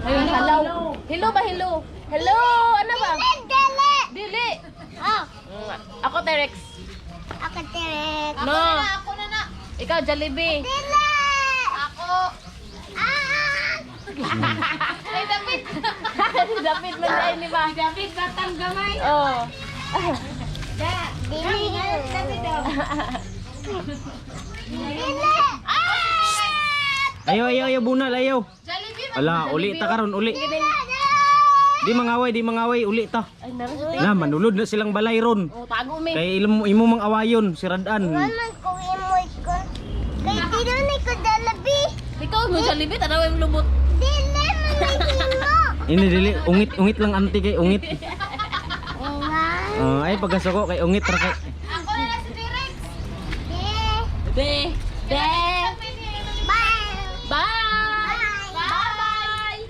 Ayun, hello. Hello ba, hello? Hello, ano ba? Dili! Dili. Oh, Ako, Terex. ako Terex. No. Ako na. Ikaw, Jollibee. Dili! Ako. Ay, David. David man dahil ni ba? David, batang gamay. Oo. Dili. David, Dili! Ayaw, bunal, ayaw. Jollibee. Ala, uli ta karon, uli. Di mangaway, uli ta. Ay, naroon. Na, manulod na silang balay ron. Oh, tago mi. Kay imo mang awayon, si Radan. Naman ko imoy ko. Kay dili ni ko dalabi. Ikaw mo Jollibee, tanaw yung lubot. Dili man himo. Ini dili, ungit lang anti kay ungit. Nga. Ay pagkasako kay ungit ra kay. Ako na lang si T-Rex. De. De. Bye. Bye. Bye.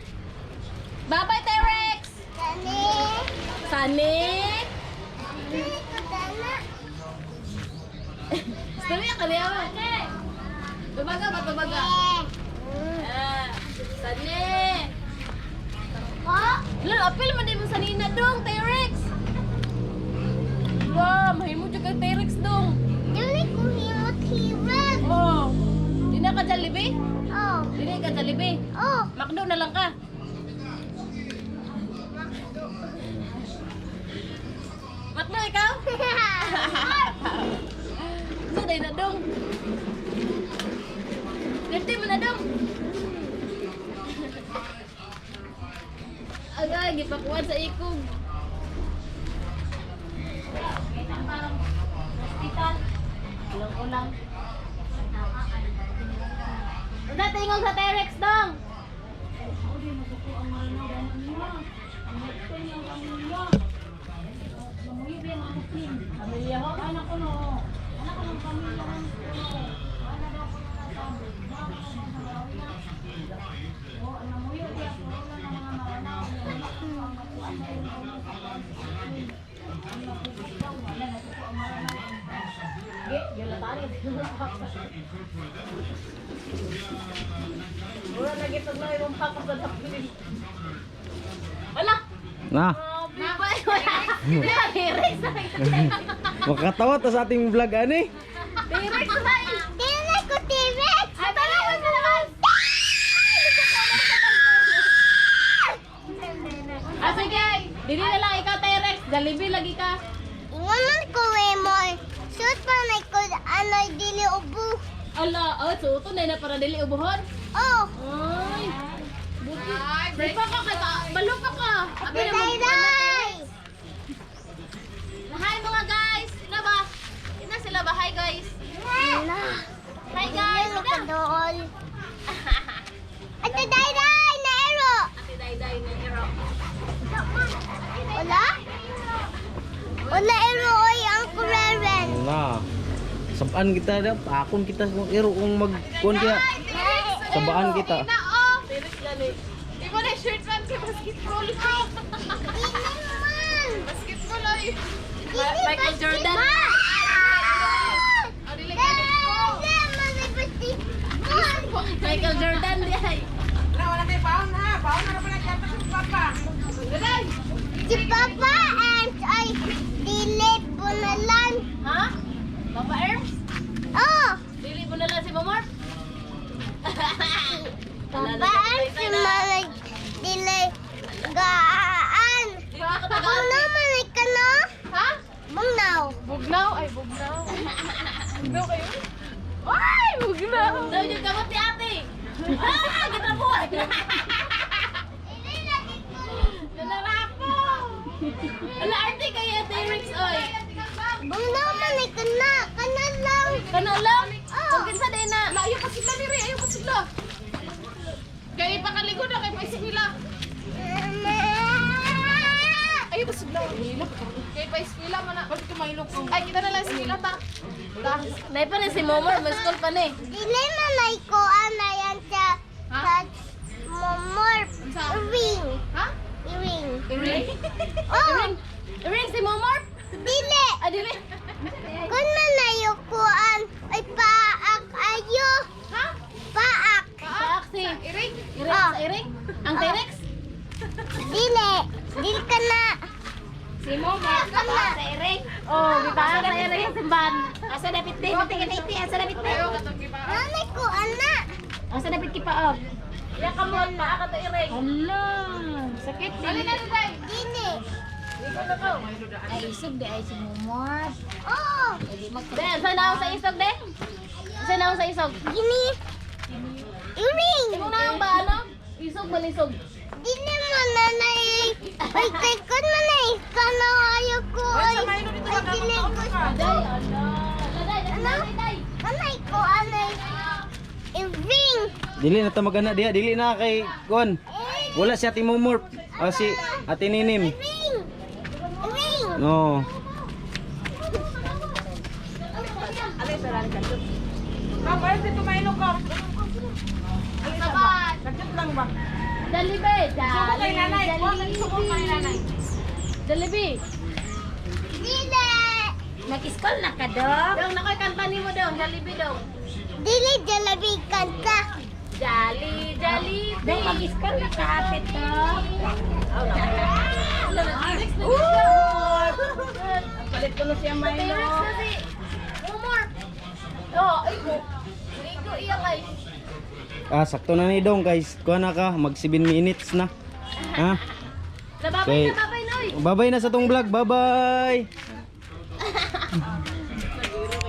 Bye-bye, Terex. Dali. Sunny. Dili ko dala. Story ka liya ba? Tumaga ba, tumaga? Sunny. Ko? Lalo, apil man din mo sa Nina dong, Terex. Wow, mahimo dyan kay Terex dong. Dili ko himo T-Rex. Oh. Di na ka Jollibee? Oh. Di na ka Jollibee? Oh. Macdo na lang ka. Macdo ikaw? So, day na dong. Ganti mo na dong. Agay, gipakuan sa ikog. Hospital. Ulang-ulang. Udah tingong sa Terex dong. Pamilya ho? Anak ko no. Anak ko ng pamilya ko. Wala na gitag na yung papas sa dapin. Wala! Na, Bibay! Wala! T-Rex na! makakatawa ta sa ating vlog ani. T-Rex na! Dili ko T-Rex. Ay, talaga na naman! Ah, sige! Dili na lang ikaw, T-Rex! Jollibee lagi ka! Ingon ko imoy. Shoot pa na ko ano dili ubo. Ala, oh, suto na para dili ubuhon. Oh. Ay! Buti! Ay, pa ka ka! Balo pa ka! Abi na Day day. Hi mga guys! Ina ba? Ina sila ba? Hi guys! Wala. Hi guys! Ano ka Ina! doon? Ate day day na ero. Ate Dayday na iro. Wala? Wala ero oy ang kureren. Na. Sabaan kita da, pakon kita kung iro kung magkuan kaya. Sabaan kita. Ina oh! Tiris lali. Di mo na shirt man kay basketball. Dili man. Basketball ay! Michael Jordan. Oh, dili ka Michael Jordan di ay. Gaday! Si Papa and ay dili punalan. Ha? Papa Erms? Oh. Dili mo na lang si Mamor? Papa and si Mama dili gaan. Bang naman ka no? Ha? Bang now. Bugnaw? Ay, bugnaw. Bugnaw kayo? Ay, bugnaw! Daw yung kamot ni ate! Ah! Kita buhay! Nalarapo! Ala, arte kaya T-Rex, oy! Bang naman ka na. Kana lang. Kana lang? Oh. Huwag kinsa din na! Ayaw pa sila ni Ray! Ayaw pa sila! Kaya ipakaligo na kay Paiskwila! Ayaw pa sila! Kay Paiskwila man na! Bakit kumailog ko? Ay, kita na lang sila ta! Nay pa rin si Momor, may school pa ni. Dili man ko ana yan sa Ha? momor Sa- ring. Ha? Ring. Iring? Oh. Iring si Momor? Dili. Ah, dili. Kun man ayo kuan ay paak ayo. Ha? Paak. Paak si Iring? Iring? Ah. Sa Iring? Ang T-Rex? Dili. Dili ka na. Si Momar ka ba? Sa Eric. Oh, kita sa Eric yung simbahan. Asa dapat din? Tingin-tingin. Asa dapat din? Nanay ko, anak. Asa dapat kipaog? Ya ka mo pa ka to Eric. Hala. Sakit din. Dali na dali. Dili. Ay, isog di ay si Momar. Oo. Ben, saan na ako sa isog din? Saan na ako sa isog? Gini. Iring. Imo na ang ba ano? Isog malisog. Dili mo nanay. Ay, kay ko nanay. Kana ayaw ko. Ay, dili ko. Day, ala. Laday, laday. Nanay ko, anay. Iring. Dili na ta magana diha, dili na kay kuan. Wala si Ate Momor, si Ate Ninim. Iring. Iring. No. Sabat. Dalibe. Suko kay nanay. Suko kay nanay. Dalibe. Dili. Mag-school na ka dong? Dong, nakoy kanta ni mo dong. Dalibe dong. Dili jalabi kanta. Jali, jali. Dong, mag-school na ka atit dong. Palit ko na siya Milo. Umar. Oh, ay ko. Ligo iya kay. Sakto na ni Dong guys. Kuha na ka, mag 7 minutes na. Ha? Nababay Okay. na, babay noy. Bye-bye na sa tong vlog. Bye-bye.